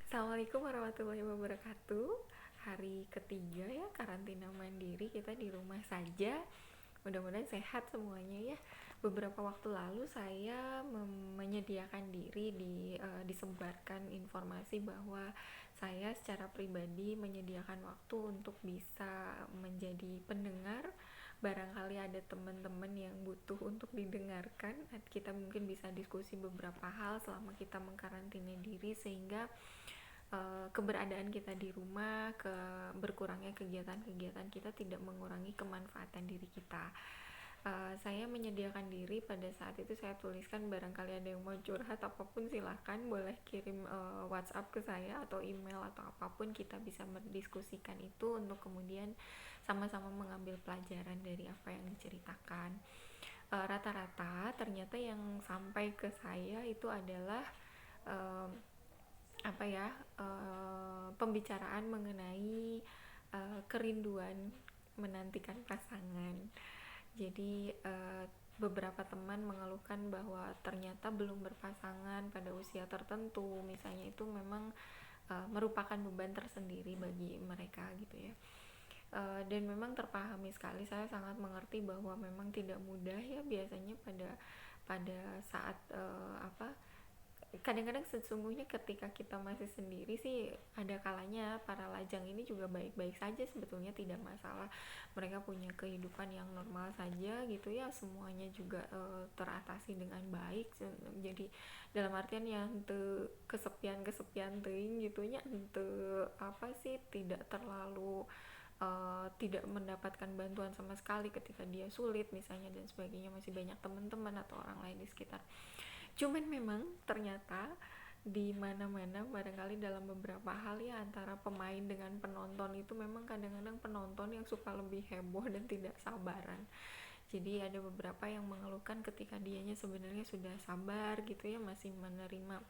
Assalamualaikum warahmatullahi wabarakatuh. Hari ketiga ya karantina mandiri, kita di rumah saja. Mudah-mudahan sehat semuanya ya. Beberapa waktu lalu saya menyediakan diri disebarkan informasi bahwa saya secara pribadi menyediakan waktu untuk bisa menjadi pendengar. Barangkali ada teman-teman yang butuh untuk didengarkan. Kita mungkin bisa diskusi beberapa hal selama kita mengkarantina diri, sehingga keberadaan kita di rumah, berkurangnya kegiatan-kegiatan kita tidak mengurangi kemanfaatan diri kita. Saya menyediakan diri, pada saat itu saya tuliskan barangkali ada yang mau curhat apapun silahkan, boleh kirim WhatsApp ke saya atau email atau apapun, kita bisa mendiskusikan itu untuk kemudian sama-sama mengambil pelajaran dari apa yang diceritakan. Rata-rata ternyata yang sampai ke saya itu adalah pembicaraan mengenai kerinduan menantikan pasangan. Jadi beberapa teman mengeluhkan bahwa ternyata belum berpasangan pada usia tertentu, misalnya, itu memang merupakan beban tersendiri bagi mereka gitu ya. Dan memang terpahami sekali, saya sangat mengerti bahwa memang tidak mudah ya biasanya pada saat kadang-kadang sesungguhnya ketika kita masih sendiri sih ada kalanya para lajang ini juga baik-baik saja, sebetulnya tidak masalah, mereka punya kehidupan yang normal saja gitu ya, semuanya juga teratasi dengan baik. Jadi dalam artian yang kesepian teuing gitunya, tidak terlalu tidak mendapatkan bantuan sama sekali ketika dia sulit misalnya dan sebagainya, masih banyak teman-teman atau orang lain di sekitar. Cuman memang ternyata di mana-mana, barangkali dalam beberapa hal ya, antara pemain dengan penonton itu memang kadang-kadang penonton yang suka lebih heboh dan tidak sabaran. Jadi ada beberapa yang mengeluhkan ketika dianya sebenarnya sudah sabar gitu ya, masih menerima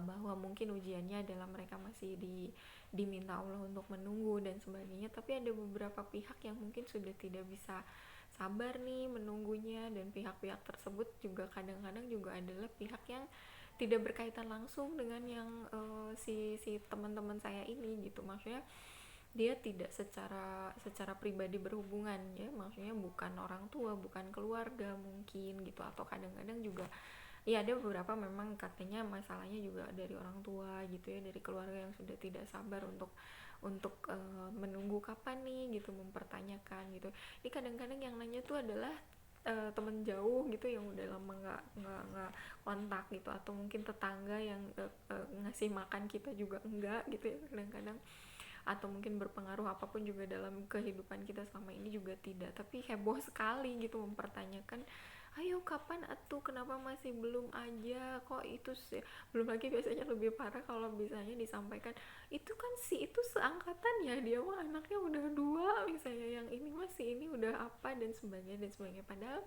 bahwa mungkin ujiannya adalah mereka masih diminta Allah untuk menunggu dan sebagainya, tapi ada beberapa pihak yang mungkin sudah tidak bisa sabar nih menunggunya, dan pihak-pihak tersebut juga kadang-kadang juga adalah pihak yang tidak berkaitan langsung dengan yang si teman-teman saya ini gitu. Maksudnya dia tidak secara pribadi berhubungan ya, maksudnya bukan orang tua, bukan keluarga mungkin gitu, atau kadang-kadang juga ya ada beberapa memang katanya masalahnya juga dari orang tua gitu ya, dari keluarga yang sudah tidak sabar untuk menunggu kapan nih gitu, mempertanyakan gitu. Ini kadang-kadang yang nanya tuh adalah temen jauh gitu yang udah lama nggak kontak gitu, atau mungkin tetangga yang ngasih makan kita juga enggak gitu ya kadang-kadang, atau mungkin berpengaruh apapun juga dalam kehidupan kita selama ini juga tidak, tapi heboh sekali gitu mempertanyakan, ayo kapan atuh, kenapa masih belum aja, kok itu sih. Belum lagi biasanya lebih parah kalau misalnya disampaikan, itu kan si itu seangkatan ya, dia mah anaknya udah 2 misalnya, yang ini masih ini udah apa dan sebagainya dan sebagainya. Padahal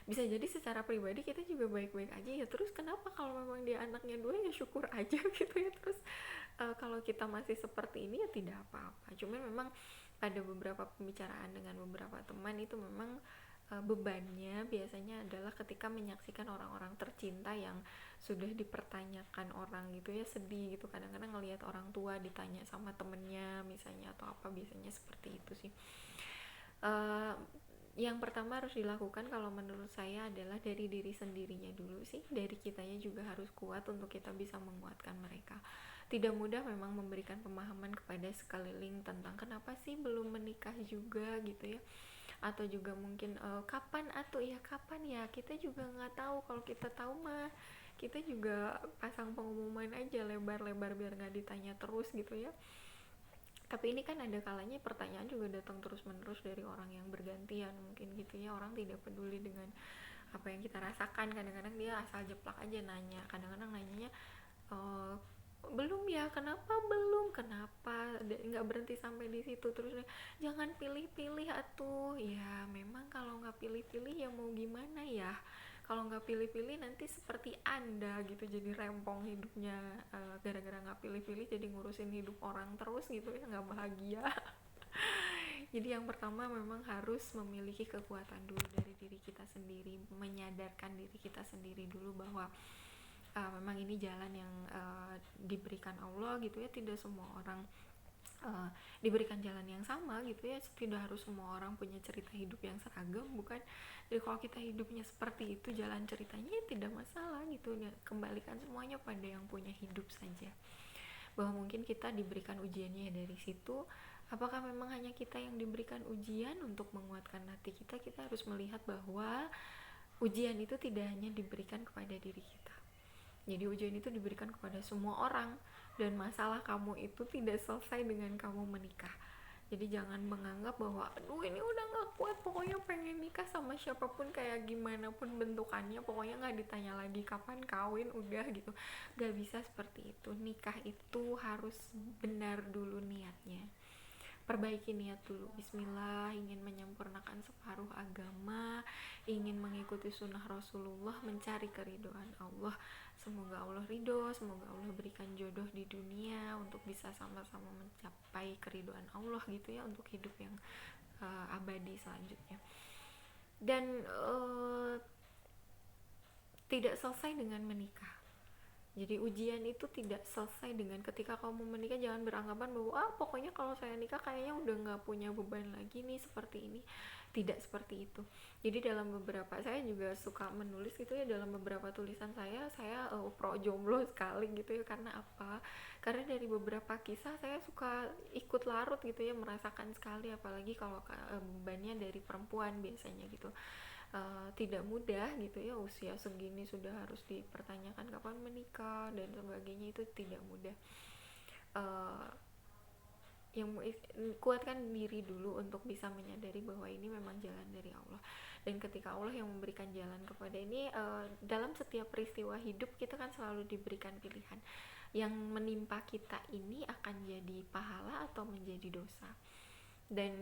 bisa jadi secara pribadi kita juga baik-baik aja ya, terus kenapa kalau memang dia anaknya 2 ya syukur aja gitu ya. Terus kalau kita masih seperti ini ya tidak apa-apa. Cuman memang pada beberapa pembicaraan dengan beberapa teman itu memang bebannya biasanya adalah ketika menyaksikan orang-orang tercinta yang sudah dipertanyakan orang gitu ya, sedih gitu kadang-kadang ngelihat orang tua ditanya sama temennya misalnya atau apa, biasanya seperti itu sih. uh, yang pertama harus dilakukan kalau menurut saya adalah dari diri sendirinya dulu sih, dari kitanya juga harus kuat untuk kita bisa menguatkan mereka. Tidak mudah memang memberikan pemahaman kepada sekeliling tentang kenapa sih belum menikah juga gitu ya, atau juga mungkin kapan ya, kita juga nggak tahu. Kalau kita tahu mah kita juga pasang pengumuman aja lebar-lebar biar nggak ditanya terus gitu ya. Tapi ini kan ada kalanya pertanyaan juga datang terus-menerus dari orang yang bergantian mungkin gitu ya, orang tidak peduli dengan apa yang kita rasakan. Kadang-kadang dia asal jeplak aja nanya, kadang-kadang nanyanya e, belum ya, kenapa nggak berhenti sampai di situ, terus jangan pilih-pilih atuh. Ya memang kalau nggak pilih-pilih ya mau gimana ya, kalau nggak pilih-pilih nanti seperti anda gitu, jadi rempong hidupnya gara-gara nggak pilih-pilih, jadi ngurusin hidup orang terus gitu ya, nggak bahagia. Jadi yang pertama memang harus memiliki kekuatan dulu dari diri kita sendiri, menyadarkan diri kita sendiri dulu bahwa memang ini jalan yang diberikan Allah gitu ya, tidak semua orang diberikan jalan yang sama gitu ya, tidak harus semua orang punya cerita hidup yang seragam, bukan. Jadi kalau kita hidupnya seperti itu jalan ceritanya ya tidak masalah gitu ya, kembalikan semuanya pada yang punya hidup saja, bahwa mungkin kita diberikan ujiannya dari situ. Apakah memang hanya kita yang diberikan ujian untuk menguatkan hati kita? Kita harus melihat bahwa ujian itu tidak hanya diberikan kepada diri kita, jadi ujian itu diberikan kepada semua orang, dan masalah kamu itu tidak selesai dengan kamu menikah. Jadi jangan menganggap bahwa aduh ini udah gak kuat, pokoknya pengen nikah sama siapapun kayak gimana pun bentukannya, pokoknya gak ditanya lagi kapan kawin, udah gitu. Gak bisa seperti itu. Nikah itu harus benar dulu niatnya, perbaiki niat dulu. Bismillah, ingin menyempurnakan separuh agama, ingin mengikuti sunnah Rasulullah, mencari keridhaan Allah. Semoga Allah ridho, semoga Allah berikan jodoh di dunia untuk bisa sama-sama mencapai keridhaan Allah gitu ya, untuk hidup yang abadi selanjutnya. Dan tidak selesai dengan menikah. Jadi ujian itu tidak selesai dengan ketika kamu menikah. Jangan beranggapan bahwa pokoknya kalau saya nikah kayaknya udah gak punya beban lagi nih seperti ini. Tidak seperti itu. Jadi dalam beberapa, saya juga suka menulis gitu ya, dalam beberapa tulisan saya pro jomblo sekali gitu ya. Karena apa? Karena dari beberapa kisah saya suka ikut larut gitu ya, merasakan sekali, apalagi kalau bebannya dari perempuan biasanya gitu. Tidak mudah gitu ya, usia segini sudah harus dipertanyakan kapan menikah dan sebagainya, itu tidak mudah. Yang kuatkan diri dulu untuk bisa menyadari bahwa ini memang jalan dari Allah, dan ketika Allah yang memberikan jalan kepada ini, dalam setiap peristiwa hidup kita kan selalu diberikan pilihan. Yang menimpa kita ini akan jadi pahala atau menjadi dosa, dan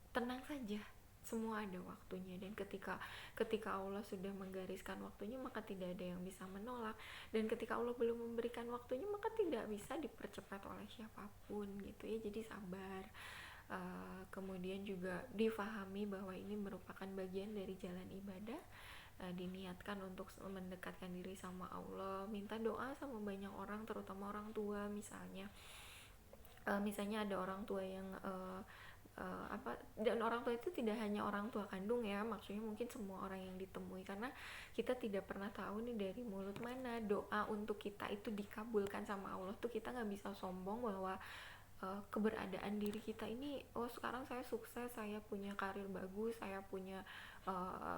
tenang saja, semua ada waktunya. Dan ketika Allah sudah menggariskan waktunya, maka tidak ada yang bisa menolak. Dan ketika Allah belum memberikan waktunya, maka tidak bisa dipercepat oleh siapapun gitu ya. Jadi sabar. Kemudian juga difahami bahwa ini merupakan bagian dari jalan ibadah. Diniatkan untuk mendekatkan diri sama Allah, minta doa sama banyak orang, terutama orang tua misalnya. Misalnya ada orang tua yang dan orang tua itu tidak hanya orang tua kandung ya, maksudnya mungkin semua orang yang ditemui, karena kita tidak pernah tahu nih dari mulut mana doa untuk kita itu dikabulkan sama Allah tuh. Kita nggak bisa sombong bahwa keberadaan diri kita ini, sekarang saya sukses, saya punya karir bagus, saya punya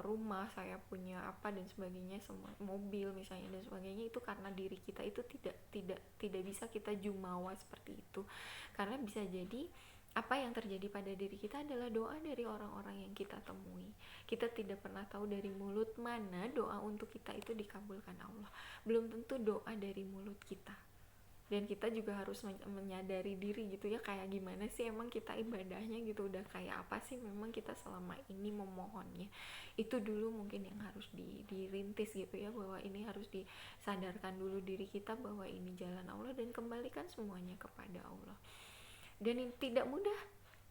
rumah, saya punya apa dan sebagainya, semua mobil misalnya dan sebagainya, itu karena diri kita itu tidak bisa kita jumawa seperti itu. Karena bisa jadi apa yang terjadi pada diri kita adalah doa dari orang-orang yang kita temui. Kita tidak pernah tahu dari mulut mana doa untuk kita itu dikabulkan Allah. Belum tentu doa dari mulut kita. Dan kita juga harus menyadari diri gitu ya, kayak gimana sih emang kita ibadahnya gitu, udah kayak apa sih memang kita selama ini memohonnya. Itu dulu mungkin yang harus dirintis gitu ya, bahwa ini harus disadarkan dulu diri kita bahwa ini jalan Allah, dan kembalikan semuanya kepada Allah. Dan ini tidak mudah,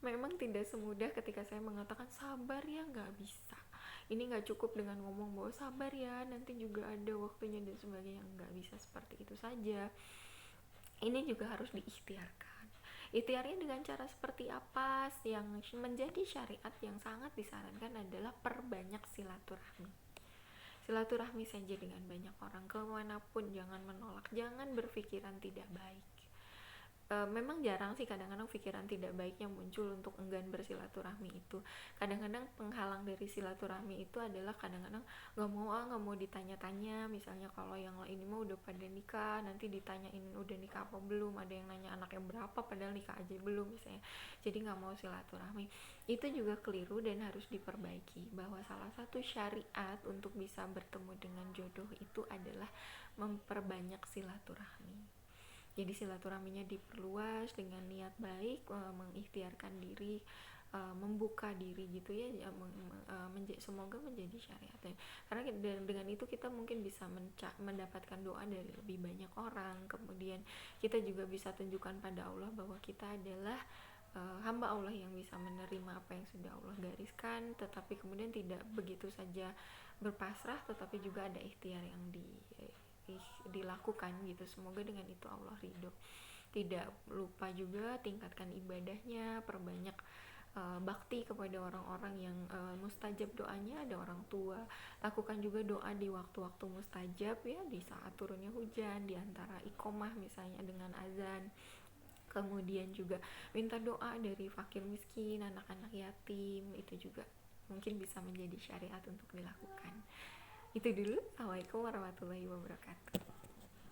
memang tidak semudah ketika saya mengatakan sabar ya, nggak bisa. Ini nggak cukup dengan ngomong bahwa sabar ya, nanti juga ada waktunya dan sebagainya. Nggak bisa seperti itu saja. Ini juga harus diikhtiarkan. Ikhtiarnya dengan cara seperti apa? Yang menjadi syariat yang sangat disarankan adalah perbanyak silaturahmi. Silaturahmi saja dengan banyak orang, kemanapun. Jangan menolak, jangan berpikiran tidak baik. Memang jarang sih kadang-kadang pikiran tidak baiknya muncul untuk enggan bersilaturahmi itu. Kadang-kadang penghalang dari silaturahmi itu adalah kadang-kadang nggak mau ditanya-tanya. Misalnya kalau yang ini mah udah pada nikah, nanti ditanyain udah nikah apa belum, ada yang nanya anaknya berapa padahal nikah aja belum misalnya. Jadi nggak mau silaturahmi. Itu juga keliru dan harus diperbaiki, bahwa salah satu syariat untuk bisa bertemu dengan jodoh itu adalah memperbanyak silaturahmi. Jadi silaturahminya diperluas dengan niat baik, mengikhtiarkan diri, membuka diri gitu ya, semoga menjadi syariat ya. Karena dengan itu kita mungkin bisa mendapatkan doa dari lebih banyak orang. Kemudian kita juga bisa tunjukkan pada Allah bahwa kita adalah hamba Allah yang bisa menerima apa yang sudah Allah gariskan, tetapi kemudian tidak begitu saja berpasrah, tetapi juga ada ikhtiar dilakukan gitu. Semoga dengan itu Allah ridho. Tidak lupa juga tingkatkan ibadahnya, perbanyak bakti kepada orang-orang yang mustajab doanya, ada orang tua. Lakukan juga doa di waktu-waktu mustajab ya, di saat turunnya hujan, di antara iqomah misalnya dengan azan. Kemudian juga minta doa dari fakir miskin, anak-anak yatim, itu juga mungkin bisa menjadi syariat untuk dilakukan. Itu dulu. Assalamualaikum warahmatullahi wabarakatuh.